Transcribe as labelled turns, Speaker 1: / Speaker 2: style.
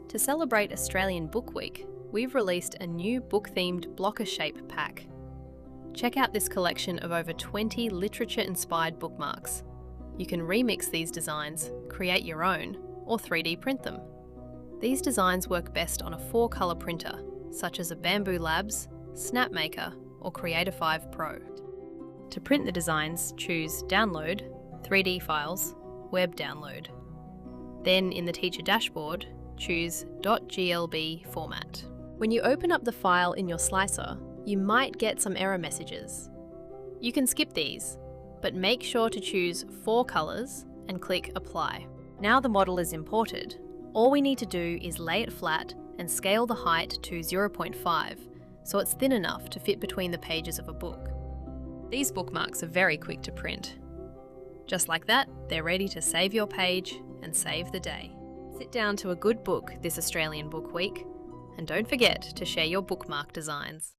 Speaker 1: To celebrate Australian Book Week, we've released a new book-themed blocker shape pack. Check out this collection of over 20 literature-inspired bookmarks. You can remix these designs, create your own, or 3D print them. These designs work best on a 4-colour printer, such as a Bamboo Labs, Snapmaker, or Creator 5 Pro. To print the designs, choose Download, 3D Files, Web Download. Then in the teacher dashboard, choose .glb format. When you open up the file in your slicer, you might get some error messages. You can skip these, but make sure to choose 4 colours and click Apply. Now the model is imported, all we need to do is lay it flat and scale the height to 0.5, so it's thin enough to fit between the pages of a book. These bookmarks are very quick to print. Just like that, they're ready to save your page and save the day. Sit down to a good book this Australian Book Week, and don't forget to share your bookmark designs.